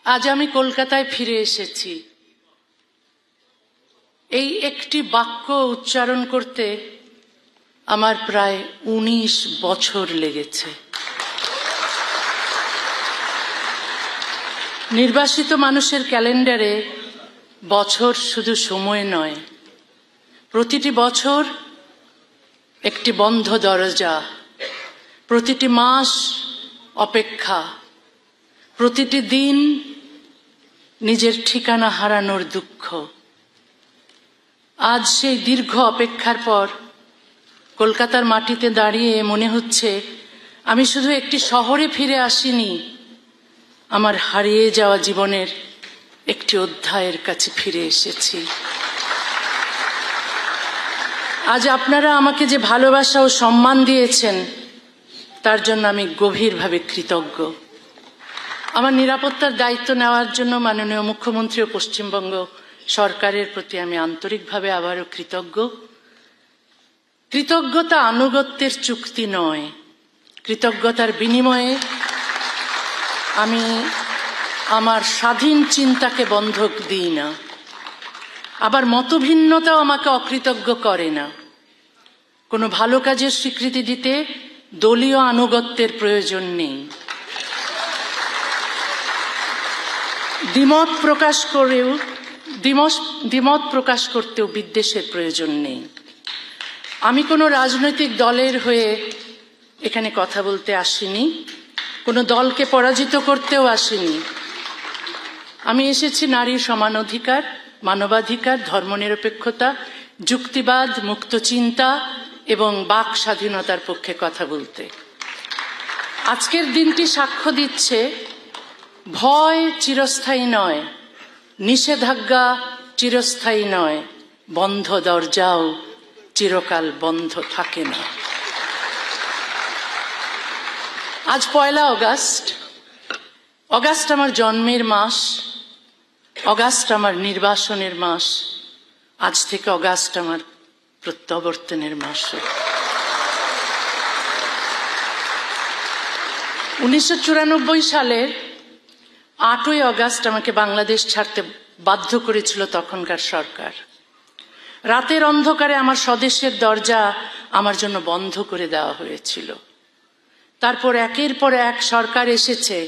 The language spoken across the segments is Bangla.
আজ আমি কলকাতায় ফিরে এসেছি। এই একটি বাক্য উচ্চারণ করতে আমার প্রায় ১৯ বছর লেগেছে। নির্বাসিত মানুষের ক্যালেন্ডারে বছর শুধু সময় নয়, প্রতিটি বছর একটি বন্ধ দরজা, প্রতিটি মাস অপেক্ষা, প্রতিটি দিন নিজের ঠিকানা হারানোর দুঃখ। আজ সেই দীর্ঘ অপেক্ষার পর কলকাতার মাটিতে দাঁড়িয়ে মনে হচ্ছে আমি শুধু একটি শহরে ফিরে আসিনি, আমার হারিয়ে যাওয়া জীবনের একটি অধ্যায়ের কাছে ফিরে এসেছি। আজ আপনারা আমাকে যে ভালোবাসা ও সম্মান দিয়েছেন তার জন্য আমি গভীরভাবে কৃতজ্ঞ। আমার নিরাপত্তার দায়িত্ব নেওয়ার জন্য মাননীয় মুখ্যমন্ত্রী ও পশ্চিমবঙ্গ সরকারের প্রতি আমি আন্তরিকভাবে আবারও কৃতজ্ঞ। কৃতজ্ঞতা আনুগত্যের চুক্তি নয়, কৃতজ্ঞতার বিনিময়ে আমি আমার স্বাধীন চিন্তাকে বন্ধক দিই না, আবার মতভিন্নতাও আমাকে অকৃতজ্ঞ করে না। কোনো ভালো কাজের স্বীকৃতি দিতে দলীয় আনুগত্যের প্রয়োজন নেই, দ্বিমত প্রকাশ করতেও বিদ্বেষের প্রয়োজন নেই। আমি কোনো রাজনৈতিক দলের হয়ে এখানে কথা বলতে আসিনি, কোনো দলকে পরাজিত করতেও আসিনি। আমি এসেছি নারীর সমান অধিকার, মানবাধিকার, ধর্মনিরপেক্ষতা, যুক্তিবাদ, মুক্ত চিন্তা এবং বাক স্বাধীনতার পক্ষে কথা বলতে। আজকের দিনটি সাক্ষ্য দিচ্ছে ভয় চিরস্থায়ী নয়, নিষেধাজ্ঞা চিরস্থায়ী নয়, বন্ধ দরজাও চিরকাল বন্ধ থাকে না। আজ ১লা অগাস্ট। অগাস্ট আমার জন্মের মাস, অগাস্ট আমার নির্বাসনের মাস, আজ থেকে অগাস্ট আমার প্রত্যাবর্তনের মাসও। ১৯৯৪ সালের ৮ই অগাস্ট আমাকে বাংলাদেশ ছাড়তে বাধ্য করেছিল তখনকার সরকার। রাতের অন্ধকারে আমার স্বদেশের দরজা আমার জন্য বন্ধ করে দেওয়া হয়েছিল। তারপর একের পর এক সরকার এসেছে,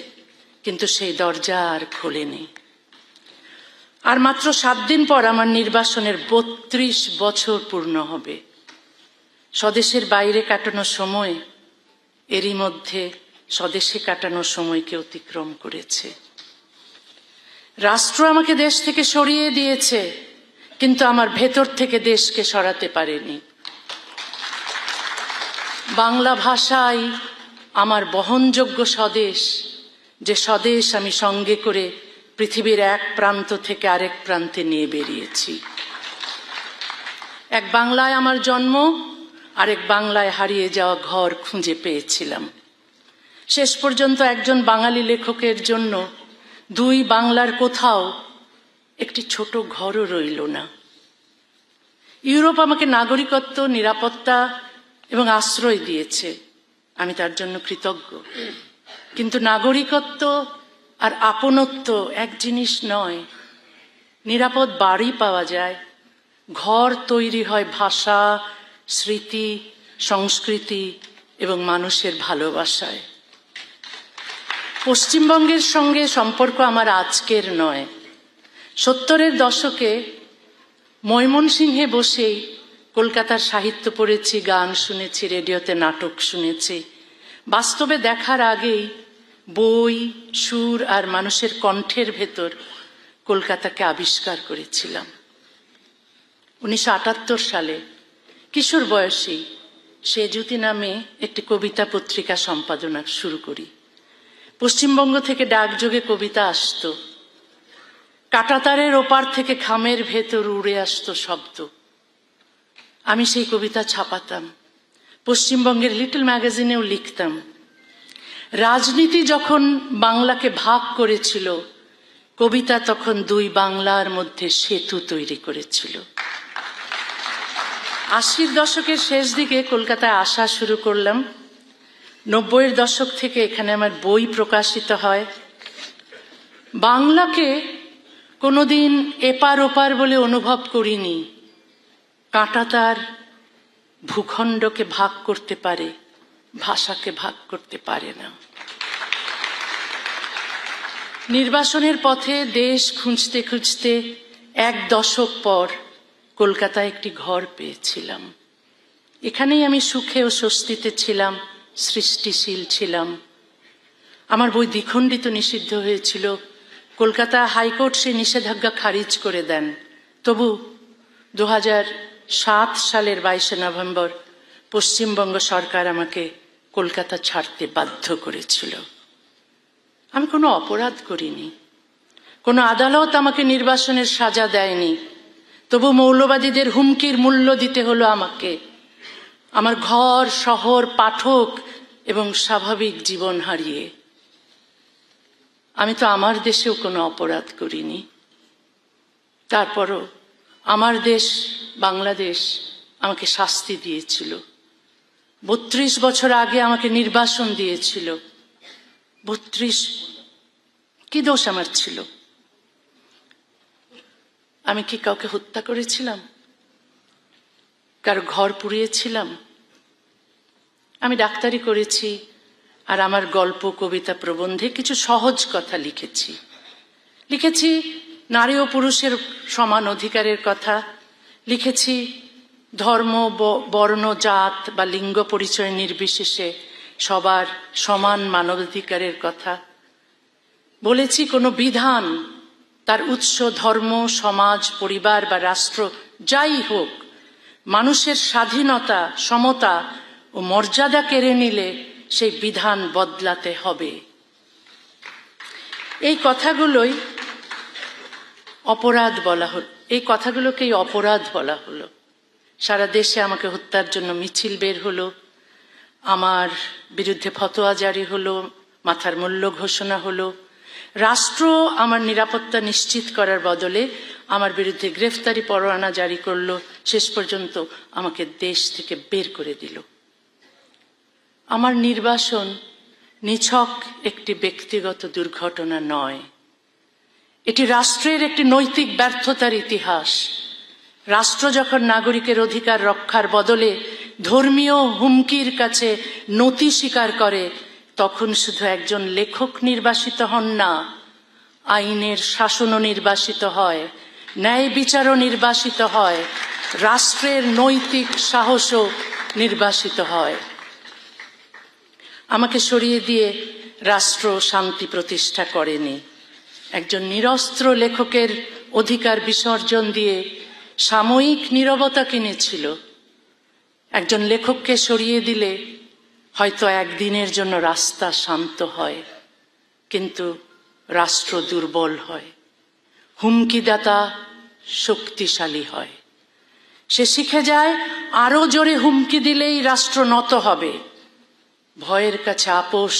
কিন্তু সেই দরজা আর খোলেনি। আর মাত্র ৭ দিন পর আমার নির্বাসনের ৩২ বছর পূর্ণ হবে। স্বদেশের বাইরে কাটানো সময় এরই মধ্যে স্বদেশে কাটানো সময়কে অতিক্রম করেছে। রাষ্ট্র আমাকে দেশ থেকে সরিয়ে দিয়েছে, কিন্তু আমার ভেতর থেকে দেশকে সরাতে পারেনি। বাংলা ভাষাই আমার বহনযোগ্য স্বদেশ, যে স্বদেশ আমি সঙ্গে করে পৃথিবীর এক প্রান্ত থেকে আরেক প্রান্তে নিয়ে বেরিয়েছি। এক বাংলায় আমার জন্ম, আরেক বাংলায় হারিয়ে যাওয়া ঘর খুঁজে পেয়েছিলাম। শেষ পর্যন্ত একজন বাঙালি লেখকের জন্য ২ বাংলার কোথাও একটি ছোট ঘরও রইল না। ইউরোপ আমাকে নাগরিকত্ব, নিরাপত্তা এবং আশ্রয় দিয়েছে, আমি তার জন্য কৃতজ্ঞ। কিন্তু নাগরিকত্ব আর আপনত্ব এক জিনিস নয়। নিরাপদ বাড়ি পাওয়া যায়, ঘর তৈরি হয় ভাষা, স্মৃতি, সংস্কৃতি এবং মানুষের ভালোবাসায়। পশ্চিমবঙ্গের সঙ্গে সম্পর্ক আমার আজকের নয়। ৭০-এর দশকে ময়মনসিংহে বসেই কলকাতার সাহিত্য পড়েছি, গান শুনেছি, রেডিওতে নাটক শুনেছি। বাস্তবে দেখার আগেই বই, সুর আর মানুষের কণ্ঠের ভেতর কলকাতাকে আবিষ্কার করেছিলাম। ১৯৭৮ সালে কিশোর বয়সী সেজুতি নামে একটি কবিতা পত্রিকা সম্পাদনা শুরু করি। পশ্চিমবঙ্গ থেকে ডাকযোগে কবিতা আসতো, কাঁটাতারের ওপার থেকে খামের ভেতর উড়ে আসতো শব্দ। আমি সেই কবিতা ছাপাতাম, পশ্চিমবঙ্গের লিটল ম্যাগাজিনেও লিখতাম। রাজনীতি যখন বাংলাকে ভাগ করেছিল, কবিতা তখন ২ বাংলার মধ্যে সেতু তৈরি করেছিল। ৮০-র দশকের শেষ দিকে কলকাতায় আসা শুরু করলাম। ৯০-এর দশক থেকে এখানে আমার বই প্রকাশিত হয়। বাংলাকে কোনোদিন এপার ওপার বলে অনুভব করিনি। কাঁটা তার ভূখণ্ডকে ভাগ করতে পারে, ভাষাকে ভাগ করতে পারে না। নির্বাসনের পথে দেশ খুঁজতে খুঁজতে 1 দশক পর কলকাতায় একটি ঘর পেয়েছিলাম। এখানেই আমি সুখে ও স্বস্তিতে ছিলাম, সৃষ্টিশীল ছিলাম। আমার বই দ্বিখণ্ডিত নিষিদ্ধ হয়েছিল। কলকাতা হাইকোর্ট সেই নিষেধাজ্ঞা খারিজ করে দেন। তবু 2007 সালের 22শে নভেম্বর পশ্চিমবঙ্গ সরকার আমাকে কলকাতা ছাড়তে বাধ্য করেছিল। আমি কোনো অপরাধ করিনি, কোনো আদালত আমাকে নির্বাসনের সাজা দেয়নি। তবু মৌলবাদীদের হুমকির মূল্য দিতে হলো আমাকে। আমার ঘর, শহর, পাঠক এবং স্বাভাবিক জীবন হারিয়ে। আমি তো আমার দেশেও কোনো অপরাধ করিনি। তারপরও আমার দেশ বাংলাদেশ আমাকে শাস্তি দিয়েছিল। 32 বছর আগে আমাকে নির্বাসন দিয়েছিল। 32 কি দোষ আমার ছিল? আমি কি কাউকে হত্যা করেছিলাম? কারো ঘর পুড়িয়েছিলাম? আমি ডাক্তারি করেছি, আর আমার গল্প, কবিতা, প্রবন্ধে কিছু সহজ কথা লিখেছি নারী ও পুরুষের সমান অধিকারের কথা, লিখেছি ধর্ম, বর্ণ, জাত বা লিঙ্গ পরিচয় নির্বিশেষে সবার সমান মানবাধিকারের কথা। বলেছি কোনো বিধান তার উৎস ধর্ম, সমাজ, পরিবার বা রাষ্ট্র যাই হোক, মানুষের স্বাধীনতা, সমতা ও মর্যাদা কেড়ে নিলে সেই বিধান বদলাতে হবে। এই কথাগুলোই অপরাধ বলা হলো, এই কথাগুলোকেই অপরাধ বলা হলো। সারা দেশে আমাকে হত্যার জন্য মিছিল বের হলো, আমার বিরুদ্ধে ফতোয়া জারি হলো, মাথার মূল্য ঘোষণা হলো। রাষ্ট্র আমার নিরাপত্তা নিশ্চিত করার বদলে আমার বিরুদ্ধে গ্রেফতারি পরোয়ানা জারি করলো, শেষ পর্যন্ত আমাকে দেশ থেকে বের করে দিল। আমার নির্বাসন নিছক একটি ব্যক্তিগত দুর্ঘটনা নয়, এটি রাষ্ট্রের একটি নৈতিক ব্যর্থতার ইতিহাস। রাষ্ট্র যখন নাগরিকের অধিকার রক্ষার বদলে ধর্মীয় হুমকির কাছে নতি স্বীকার করে, তখন শুধু একজন লেখক নির্বাসিত হন না, আইনের শাসনও নির্বাসিত হয়, ন্যায় বিচারও নির্বাসিত হয়, রাষ্ট্রের নৈতিক সাহসও নির্বাসিত হয়। আমাকে সরিয়ে দিয়ে রাষ্ট্র শান্তি প্রতিষ্ঠা করেনি। একজন নিরস্ত্র লেখকের অধিকার বিসর্জন দিয়ে সাময়িক নীরবতা কিনেছিল। একজন লেখককে সরিয়ে দিলে হয়তো একদিনের জন্য রাস্তা শান্ত হয়, কিন্তু রাষ্ট্র দুর্বল হয়, হুমকিদাতা শক্তিশালী হয়। সে শিখে যায় আরো জোরে হুমকি দিলেই রাষ্ট্র নত হবে। ভয়ের কাছে আপোষ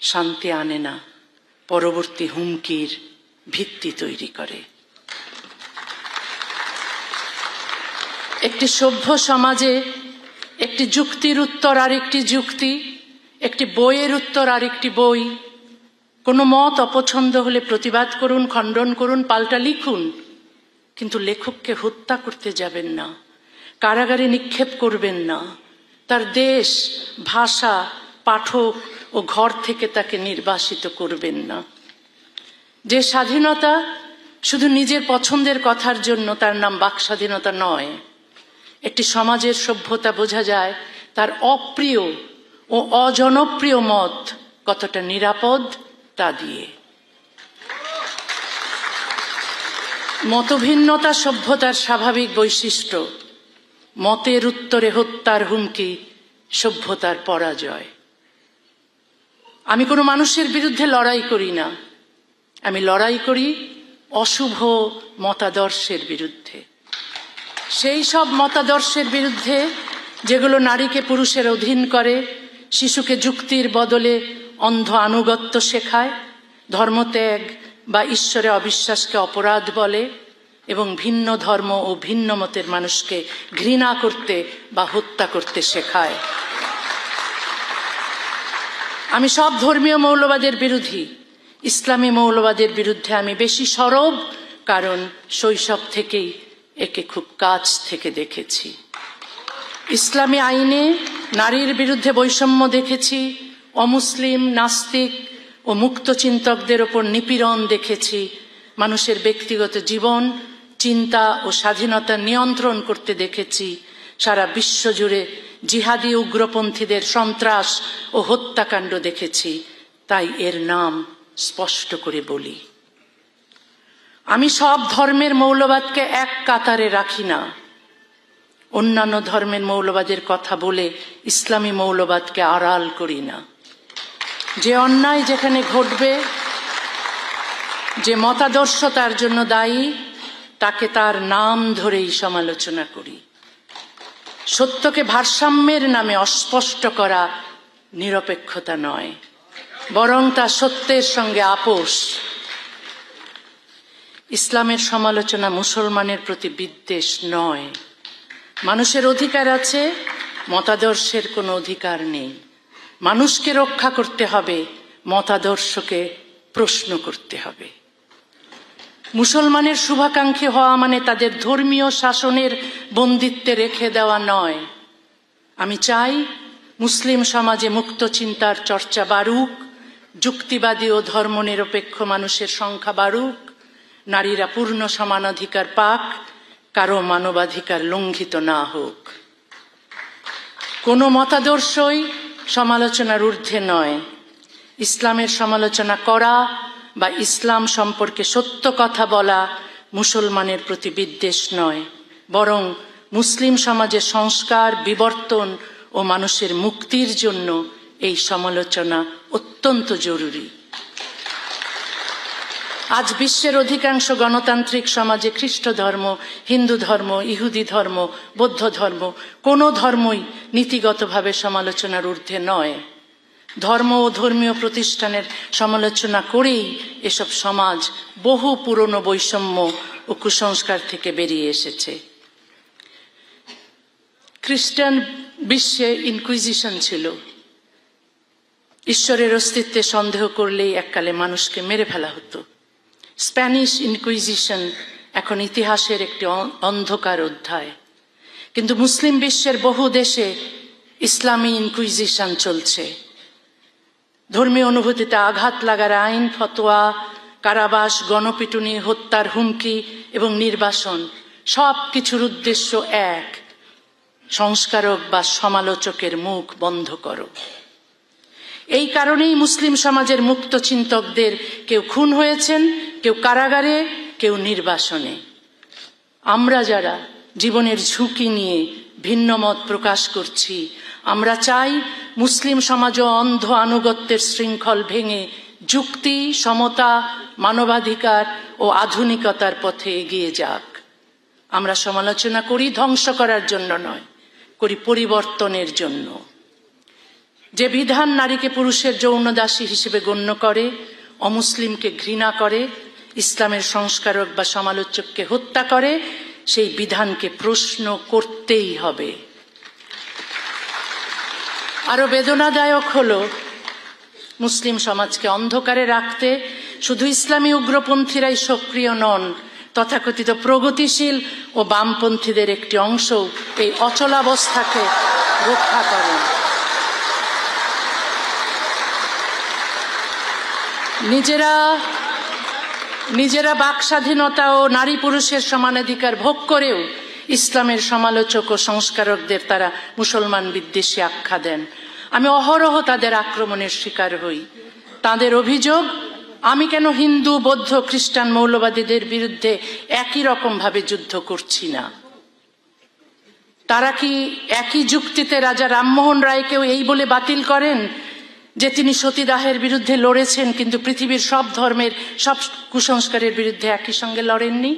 শান্তি আনে না, পরবর্তী হুমকির ভিত্তি তৈরি করে। একটি সভ্য সমাজে একটি যুক্তির উত্তর আরেকটি যুক্তি, একটি বইয়ের উত্তর আরেকটি বই। কোনো মত অপছন্দ হলে প্রতিবাদ করুন, খণ্ডন করুন, পাল্টা লিখুন, কিন্তু লেখককে হত্যা করতে যাবেন না, কারাগারে নিক্ষেপ করবেন না, তার দেশ, ভাষা, পাঠক ও ঘর থেকে তাকে নির্বাসিত করবেন না। যে স্বাধীনতা শুধু নিজের পছন্দের কথার জন্য, তার নাম বাক স্বাধীনতা নয়। একটি সমাজের সভ্যতা বোঝা যায় তার অপ্রিয় ও অজনপ্রিয় মত কতটা নিরাপদ তা দিয়ে। মতভিন্নতা সভ্যতার স্বাভাবিক বৈশিষ্ট্য। মতের উত্তরে হত্যার হুমকি সভ্যতার পরাজয়। আমি কোনো মানুষের বিরুদ্ধে লড়াই করি না, আমি লড়াই করি অশুভ মতাদর্শের বিরুদ্ধে। সেই সব মতাদর্শের বিরুদ্ধে যেগুলো নারীকে পুরুষের অধীন করে, শিশুকে যুক্তির বদলে অন্ধ আনুগত্য শেখায়, ধর্মত্যাগ বা ঈশ্বরে অবিশ্বাসকে অপরাধ বলে এবং ভিন্ন ধর্ম ও ভিন্ন মতের মানুষকে ঘৃণা করতে বা হত্যা করতে শেখায়। আমি সব ধর্মীয় মৌলবাদের বিরোধী, ইসলামী মৌলবাদের বিরুদ্ধে আমি বেশি সরব, কারণ শৈশব থেকেই একে খুব কাছ থেকে দেখেছি। ইসলামী আইনে নারীর বিরুদ্ধে বৈষম্য দেখেছি, অমুসলিম, নাস্তিক ও মুক্ত চিন্তকদের ওপর নিপীড়ন দেখেছি, মানুষের ব্যক্তিগত জীবন, চিন্তা ও স্বাধীনতা নিয়ন্ত্রণ করতে দেখেছি, সারা বিশ্ব জুড়ে জিহাদি উগ্রপন্থীদের সন্ত্রাস ও হত্যাকাণ্ড দেখেছি। তাই এর নাম স্পষ্ট করে বলি। আমি সব ধর্মের মৌলবাদকে এক কাতারে রাখি না। অন্যান্য ধর্মের মৌলবাদের কথা বলে ইসলামী মৌলবাদকে আড়াল করি না। যে অন্যায় যেখানে ঘটবে, যে মতাদর্শ তার জন্য দায়ী, তাকে তার নাম ধরেই সমালোচনা করি। সত্যকে ভারসাম্যের নামে অস্পষ্ট করা নিরপেক্ষতা নয়, বরং তা সত্যের সঙ্গে আপোষ। ইসলামের সমালোচনা মুসলমানের প্রতি বিদ্বেষ নয়। মানুষের অধিকার আছে, মতাদর্শের কোনো অধিকার নেই। মানুষকে রক্ষা করতে হবে, মতাদর্শকে প্রশ্ন করতে হবে। মুসলমানের শুভাকাঙ্ক্ষী হওয়া মানে তাদের ধর্মীয় শাসনের বন্দিত্বে রেখে দেওয়া নয়। আমি চাই মুসলিম সমাজে মুক্ত চিন্তার চর্চা বাড়ুক, যুক্তিবাদী ও ধর্মনিরপেক্ষ মানুষের সংখ্যা বাড়ুক, নারীরা পূর্ণ সমানাধিকার পাক, কারো মানবাধিকার লঙ্ঘিত না হোক। কোনো মতাদর্শই সমালোচনার ঊর্ধ্বে নয়। ইসলামের সমালোচনা করা বা ইসলাম সম্পর্কে সত্য কথা বলা মুসলমানের প্রতি বিদ্বেষ নয়, বরং মুসলিম সমাজের সংস্কার, বিবর্তন ও মানুষের মুক্তির জন্য এই সমালোচনা অত্যন্ত জরুরি। আজ বিশ্বের অধিকাংশ গণতান্ত্রিক সমাজে খ্রিস্ট ধর্ম, হিন্দু ধর্ম, ইহুদি ধর্ম, বৌদ্ধ ধর্ম, কোনো ধর্মই নীতিগতভাবে সমালোচনার ঊর্ধ্বে নয়। ধর্ম ও ধর্মীয় প্রতিষ্ঠানের সমালোচনা করেই এসব সমাজ বহু পুরনো বৈষম্য ও কুসংস্কার থেকে বেরিয়ে এসেছে। খ্রিস্টান বিশ্বে ইনকুইজিশন ছিল। ঈশ্বরের অস্তিত্বে সন্দেহ করলেই এককালে মানুষকে মেরে ফেলা হতো। স্প্যানিশ ইনকুইজিশন এখন ইতিহাসের একটি অন্ধকার অধ্যায়। কিন্তু মুসলিম বিশ্বের বহু দেশে ইসলামী ইনকুইজিশন চলছে। ধর্মীয় অনুভূতিতে আঘাত লাগার আইন, ফতোয়া, কারাবাস, গণপিটুনি, হত্যার হুমকি এবং নির্বাসন সব কিছুর উদ্দেশ্য এক: সংস্কারক বা সমালোচকের মুখ বন্ধ করো। এই কারণেই মুসলিম সমাজের মুক্ত চিন্তকদের কেউ খুন হয়েছেন, কেউ কারাগারে, কেউ নির্বাসনে। আমরা যারা জীবনের ঝুঁকি নিয়ে ভিন্ন মত প্রকাশ করছি, আমরা চাই মুসলিম সমাজও অন্ধ আনুগত্যের শৃঙ্খল ভেঙে যুক্তি, সমতা, মানবাধিকার ও আধুনিকতার পথে এগিয়ে যাক। আমরা সমালোচনা করি ধ্বংস করার জন্য নয়, করি পরিবর্তনের জন্য। যে বিধান নারীকে পুরুষের যৌনদাসী হিসেবে গণ্য করে, অমুসলিমকে ঘৃণা করে, ইসলামের সংস্কারক বা সমালোচককে হত্যা করে, সেই বিধানকে প্রশ্ন করতেই হবে। আরো বেদনাদায়ক হলো, মুসলিম সমাজকে অন্ধকারে রাখতে শুধু ইসলামী উগ্রপন্থীরাই সক্রিয় নন, তথাকথিত প্রগতিশীল ও বামপন্থীদের একটি অংশ এই অচলাবস্থাকে রক্ষা করেন। নিজেরা বাক স্বাধীনতা ও নারী পুরুষের সমানাধিকার ভোগ করেও ইসলামের সমালোচক ও সংস্কারকদের তারা মুসলমান বিদ্বেষী আখ্যা দেন। আমি অহরহ তাদের আক্রমণের শিকার হই। তাদের অভিযোগ, আমি কেন হিন্দু, বৌদ্ধ, খ্রিস্টান মৌলবাদীদের বিরুদ্ধে একই রকম ভাবে যুদ্ধ করছি না। তারা কি একই যুক্তিতে রাজা রামমোহন রায়কেও এই বলে বাতিল করেন যে তিনি সতীদাহের বিরুদ্ধে লড়েছেন, কিন্তু পৃথিবীর সব ধর্মের সব কুসংস্কারের বিরুদ্ধে একই সঙ্গে লড়েননি?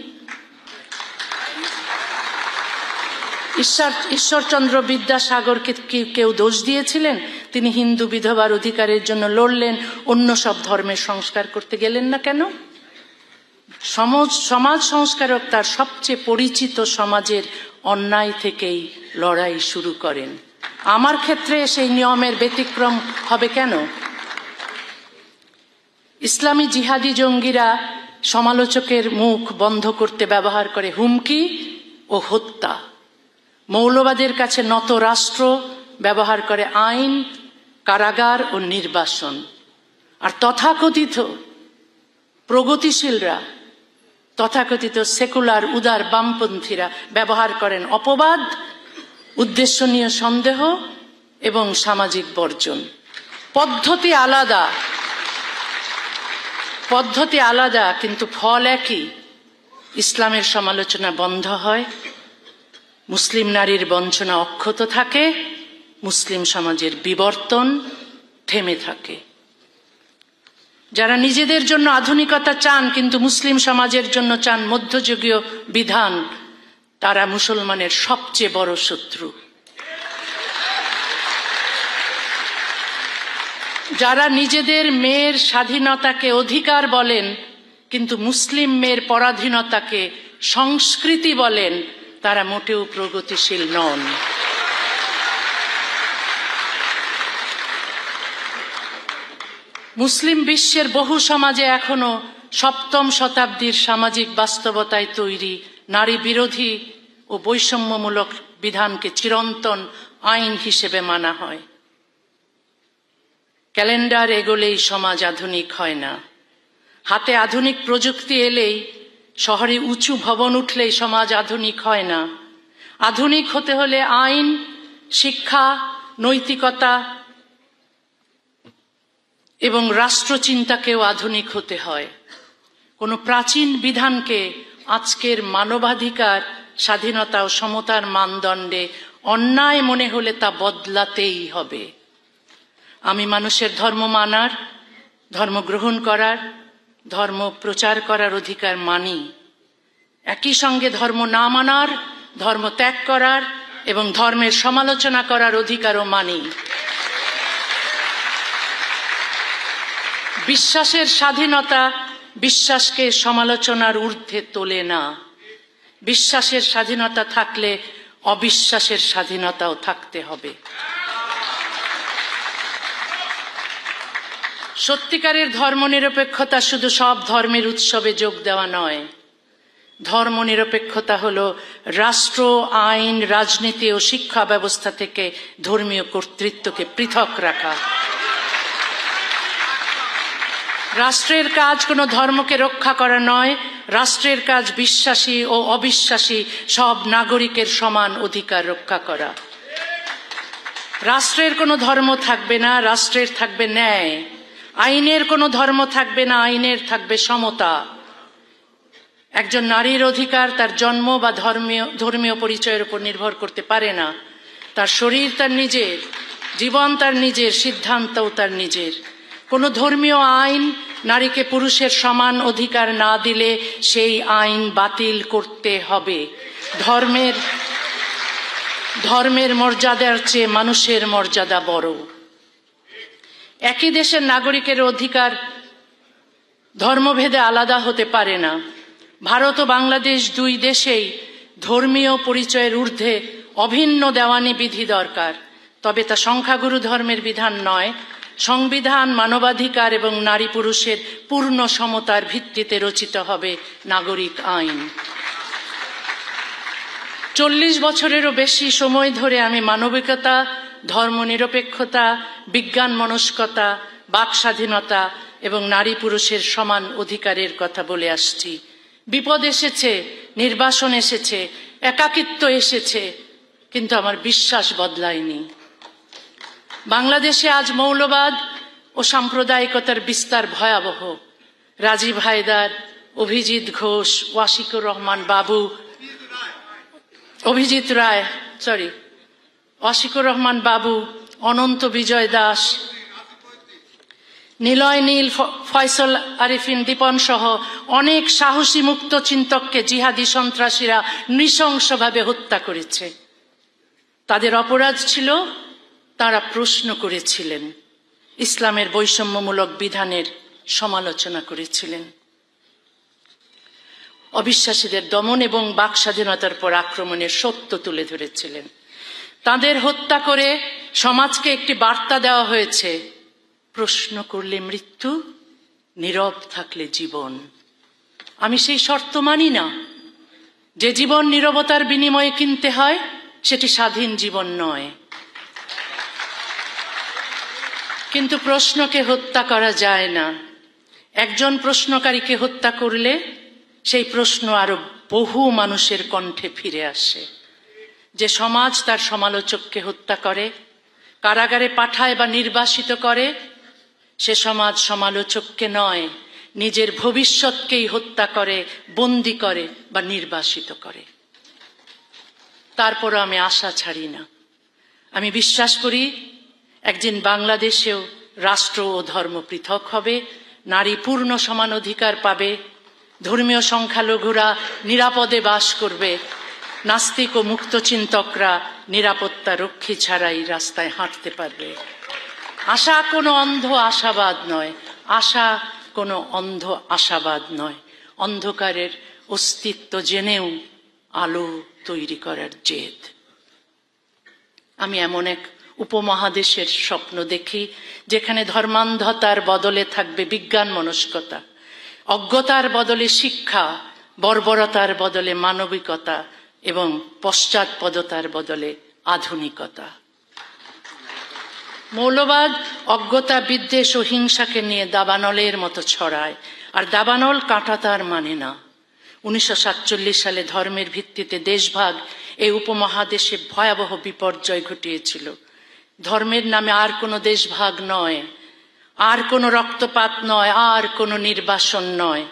ঈশ্বরচন্দ্র বিদ্যাসাগরকে কি কেউ দোষ দিয়েছিলেন? তিনি হিন্দু বিধবার অধিকারের জন্য লড়লেন, অন্য সব ধর্মের সংস্কার করতে গেলেন না কেন? সমাজ সংস্কারক তার সবচেয়ে পরিচিত সমাজের অন্যায় থেকেই লড়াই শুরু করেন। আমার ক্ষেত্রে সেই নিয়মের ব্যতিক্রম হবে কেন? ইসলামী জিহাদি জঙ্গিরা সমালোচকের মুখ বন্ধ করতে ব্যবহার করে হুমকি ও হত্যা। মৌলবাদের কাছে নত রাষ্ট্র ব্যবহার করে আইন, কারাগার ও নির্বাসন। আর তথাকথিত প্রগতিশীলরা, তথাকথিত সেকুলার উদার বামপন্থীরা ব্যবহার করেন অপবাদ, উদ্দেশ্যনীয় সন্দেহ এবং সামাজিক বর্জন। পদ্ধতি আলাদা কিন্তু ফল একই। ইসলামের সমালোচনা বন্ধ হয়, মুসলিম নারীর বঞ্চনা অক্ষত থাকে, মুসলিম সমাজের বিবর্তন থেমে থাকে। যারা নিজেদের জন্য আধুনিকতা চান কিন্তু মুসলিম সমাজের জন্য চান মধ্যযুগীয় বিধান, তারা মুসলমানের সবচেয়ে বড় শত্রু। যারা নিজেদের মেয়ের স্বাধীনতাকে অধিকার বলেন কিন্তু মুসলিম মেয়ের পরাধীনতাকে সংস্কৃতি বলেন, তারা মোটেও প্রগতিশীল নন। মুসলিম বিশ্বের বহু সমাজে এখনো সপ্তম শতাব্দীর সামাজিক বাস্তবতায় তৈরি নারী বিরোধী ও বৈষম্যমূলক বিধানকে চিরন্তন আইন হিসেবে মানা হয়। ক্যালেন্ডার এগোলেই সমাজ আধুনিক হয় না, হাতে আধুনিক প্রযুক্তি এলেই, শহরে উঁচু ভবন উঠলেই সমাজ আধুনিক হয় না। আধুনিক হতে হলে আইন, শিক্ষা, নৈতিকতা এবং রাষ্ট্রচিন্তাকেও আধুনিক হতে হয়। কোনো প্রাচীন বিধানকে আজকের মানবাধিকার, স্বাধীনতা ও সমতার মানদণ্ডে অন্যায় মনে হলে তা বদলাতেই হবে। আমি মানুষের ধর্ম মানার, ধর্ম গ্রহণ করার, ধর্ম প্রচার করার অধিকার মানি। একই সঙ্গে ধর্ম না মানার, ধর্ম ত্যাগ করার এবং ধর্মের সমালোচনা করার অধিকারও মানি। বিশ্বাসের স্বাধীনতা বিশ্বাসকে সমালোচনার ঊর্ধ্বে তোলে না। বিশ্বাসের স্বাধীনতা থাকলে অবিশ্বাসের স্বাধীনতাও থাকতে হবে। সত্যিকারের ধর্মনিরপেক্ষতা শুধু সব ধর্মের উৎসবে যোগ দেওয়া নয়। ধর্মনিরপেক্ষতা হলো রাষ্ট্র, আইন, রাজনীতি ও শিক্ষা ব্যবস্থা থেকে ধর্মীয় কর্তৃত্বকে পৃথক রাখা। রাষ্ট্রের কাজ কোনো ধর্মকে রক্ষা করা নয়, রাষ্ট্রের কাজ বিশ্বাসী ও অবিশ্বাসী সব নাগরিকের সমান অধিকার রক্ষা করা। রাষ্ট্রের কোনো ধর্ম থাকবে না, রাষ্ট্রের থাকবে ন্যায়। আইনের কোনো ধর্ম থাকবে না, আইনের থাকবে সমতা। একজন নারীর অধিকার তার জন্ম বা ধর্মীয় পরিচয়ের উপর নির্ভর করতে পারে না। তার শরীর তার নিজের, জীবন তার নিজের, সিদ্ধান্তও তার নিজের। কোনো ধর্মীয় আইন নারীকে পুরুষের সমান অধিকার না দিলে সেই আইন বাতিল করতে হবে। ধর্মের মর্যাদার চেয়ে মানুষের মর্যাদা বড়। একই দেশের নাগরিকের অধিকার ধর্মভেদে আলাদা হতে পারে না। ভারত ও বাংলাদেশ দুই দেশেই ধর্মীয় পরিচয়ের ঊর্ধ্বে অভিন্ন দেওয়ানি বিধি দরকার, তবে তা সংখ্যাগুরু ধর্মের বিধান নয়। সংবিধান, মানবাধিকার এবং নারী পুরুষের পূর্ণ সমতার ভিত্তিতে রচিত হবে নাগরিক আইন। 40 বছরেরও বেশি সময় ধরে আমি মানবিকতা, ধর্মনিরপেক্ষতা, বিজ্ঞান মনস্কতা, বাক স্বাধীনতা এবং নারী পুরুষের সমান অধিকারের কথা বলে আসছি। বিপদ এসেছে, নির্বাসন এসেছে, একাকিত্ব এসেছে, কিন্তু আমার বিশ্বাস বদলায়নি। বাংলাদেশে আজ মৌলবাদ ও সাম্প্রদায়িকতার বিস্তার ভয়াবহ। রাজীব হায়দার, অভিজিৎ ঘোষ, ওয়াশিকুর রহমান বাবু, ওয়াশিকুর রহমান বাবু, অনন্ত বিজয় দাস, নিলয় নীল, ফয়সল আরিফিন দীপন সহ অনেক সাহসী মুক্ত চিন্তককে জিহাদি সন্ত্রাসীরা নৃশংসভাবে হত্যা করেছে। তাদের অপরাধ ছিল তারা প্রশ্ন করেছিলেন, ইসলামের বৈষম্যমূলক বিধানের সমালোচনা করেছিলেন, অবিশ্বাসীদের দমন এবং বাক স্বাধীনতার পর আক্রমণের সত্য তুলে ধরেছিলেন। তাদের হত্যা করে সমাজকে একটি বার্তা দেওয়া হয়েছে, প্রশ্ন করলে মৃত্যু, নীরব থাকলে জীবন। আমি সেই শর্ত মানি না। যে জীবন নীরবতার বিনিময়ে কিনতে হয় সেটি স্বাধীন জীবন নয়। কিন্তু প্রশ্নকে হত্যা করা যায় না। একজন প্রশ্নকারীকে হত্যা করলে সেই প্রশ্ন আরো বহু মানুষের কণ্ঠে ফিরে আসে। যে সমাজ তার সমালোচককে হত্যা করে, কারাগারে পাঠায় বা নির্বাসিত করে, সে সমাজ সমালোচককে নয়, নিজের ভবিষ্যৎকেই হত্যা করে, বন্দী করে বা নির্বাসিত করে। তারপরও আমি আশা ছাড়ি না। আমি বিশ্বাস করি একদিন বাংলাদেশেও রাষ্ট্র ও ধর্ম পৃথক হবে, নারী পূর্ণ সমান অধিকার পাবে, ধর্মীয় সংখ্যালঘুরা নিরাপদে বাস করবে, নাস্তিক ও মুক্তচিন্তকরা নিরাপত্তা রক্ষী ছাড়াই রাস্তায় হাঁটতে পারবে। আশা কোনো অন্ধ আশাবাদ নয়, আশা কোনো অন্ধ আশাবাদ নয়, অন্ধকারের অস্তিত্ব জেনেও আলো তৈরি করার জেদ। আমি এমন এক উপমহাদেশের স্বপ্ন দেখি যেখানে ধর্মান্ধতার বদলে থাকবে বিজ্ঞান মনস্কতা, অজ্ঞতার বদলে শিক্ষা, বর্বরতার বদলে মানবিকতা এবং পশ্চাৎপদতার বদলে আধুনিকতা। মৌলবাদ অজ্ঞতা, বিদ্বেষ ও হিংসাকে নিয়ে দাবানলের মতো ছড়ায়, আর দাবানল কাঁটা তার মানে না। 1947 সালে ধর্মের ভিত্তিতে দেশভাগ এই উপমহাদেশে ভয়াবহ বিপর্যয় ঘটিয়েছিল। ধর্মের নামে আর কোনো দেশভাগ নয়, আর কোনো রক্তপাত নয়, আর কোনো নির্বাসন নয়।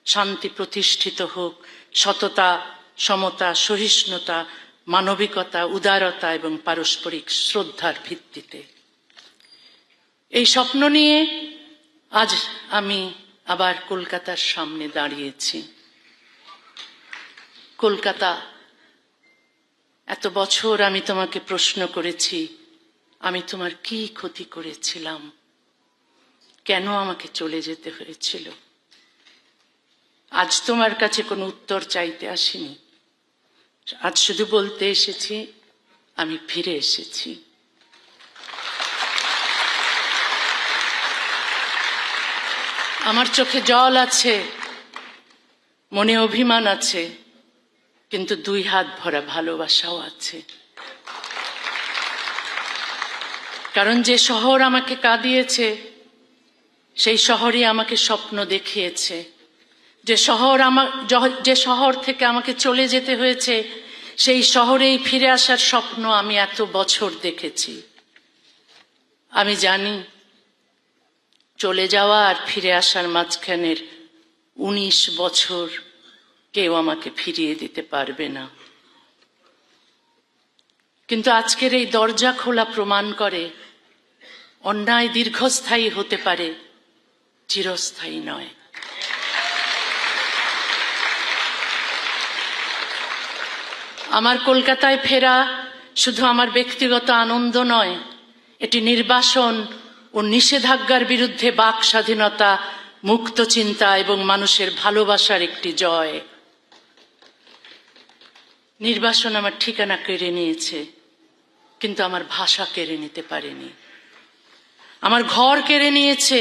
শান্তি প্রতিষ্ঠিত হোক সততা, সমতা, সহিষ্ণুতা, মানবিকতা, উদারতা এবং পারস্পরিক শ্রদ্ধার ভিত্তিতে। এই স্বপ্ন নিয়ে আজ আমি আবার কলকাতার সামনে দাঁড়িয়েছি। কলকাতা, এত বছর আমি তোমাকে প্রশ্ন করেছি, আমি তোমার কি ক্ষতি করেছিলাম? কেন আমাকে চলে যেতে হয়েছিল? আজ তোমার কাছে কোনো উত্তর চাইতে আসিনি। আজ শুধু বলতে এসেছি, আমি ফিরে এসেছি। আমার চোখে জল আছে, মনে অভিমান আছে, কিন্তু 2 হাত ভরা ভালোবাসাও আছে। কারণ যে শহর আমাকে কাঁদিয়েছে সেই শহরই আমাকে স্বপ্ন দেখিয়েছে। যে শহর থেকে আমাকে চলে যেতে হয়েছে সেই শহরেই ফিরে আসার স্বপ্ন আমি এত বছর দেখেছি। আমি জানি চলে যাওয়া আর ফিরে আসার মাঝখানের 19 বছর কেউ আমাকে ফিরিয়ে দিতে পারবে না। কিন্তু আজকের এই দরজা খোলা প্রমাণ করে অন্যায় দীর্ঘস্থায়ী হতে পারে, চিরস্থায়ী নয়। আমার কলকাতায় ফেরা শুধু আমার ব্যক্তিগত আনন্দ নয়, এটি নির্বাসন ও নিষেধাজ্ঞার বিরুদ্ধে বাক স্বাধীনতা, মুক্ত চিন্তা এবং মানুষের ভালোবাসার একটি জয়। নির্বাসন আমার ঠিকানা কেড়ে নিয়েছে, কিন্তু আমার ভাষা কেড়ে নিতে পারেনি। আমার ঘর কেড়ে নিয়েছে,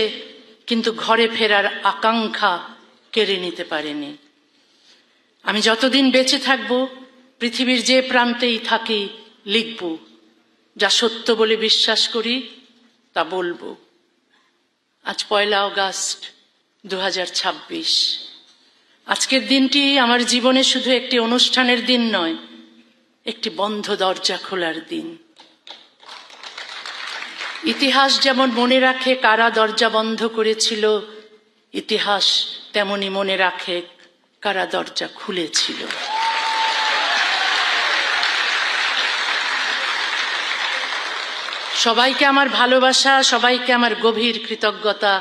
কিন্তু ঘরে ফেরার আকাঙ্ক্ষা কেড়ে নিতে পারেনি। আমি যতদিন বেঁচে থাকব, পৃথিবীর যে প্রান্তেই থাকি, লিখব। যা সত্য বলে বিশ্বাস করি তা বলবো। আজ 1 অগাস্ট 2026। আজকের দিনটি আমার জীবনে শুধু একটি অনুষ্ঠানের দিন নয়, একটি বন্ধ দরজা খোলার দিন। ইতিহাস যেমন মনে রাখে কারা দরজা বন্ধ করেছিল, ইতিহাস তেমনি মনে রাখে কারা দরজা খুলেছিল। সবাইকে আমার ভালোবাসা, সবাইকে আমার গভীর কৃতজ্ঞতা।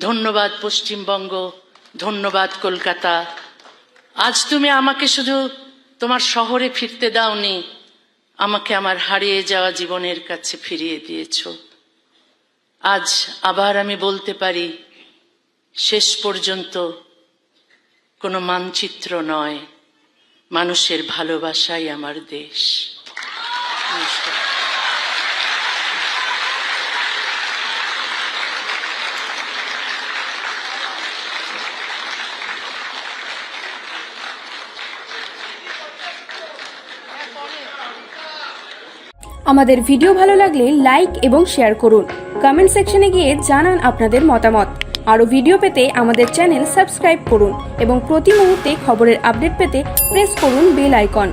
ধন্যবাদ পশ্চিমবঙ্গ, ধন্যবাদ কলকাতা। আজ তুমি আমাকে শুধু তোমার শহরে ফিরতে দাওনি, আমাকে আমার হারিয়ে যাওয়া জীবনের কাছে ফিরিয়ে দিয়েছ। আজ আবার আমি বলতে পারি, শেষ পর্যন্ত কোনো মানচিত্র নয়, মানুষের ভালোবাসাই আমার দেশ। নমস্কার। আমাদের ভিডিও ভালো লাগলে লাইক এবং শেয়ার করুন। কমেন্ট সেকশনে গিয়ে জানান আপনাদের মতামত। আরও ভিডিও পেতে আমাদের চ্যানেল সাবস্ক্রাইব করুন এবং প্রতি মুহূর্তে খবরের আপডেট পেতে প্রেস করুন বেল আইকন।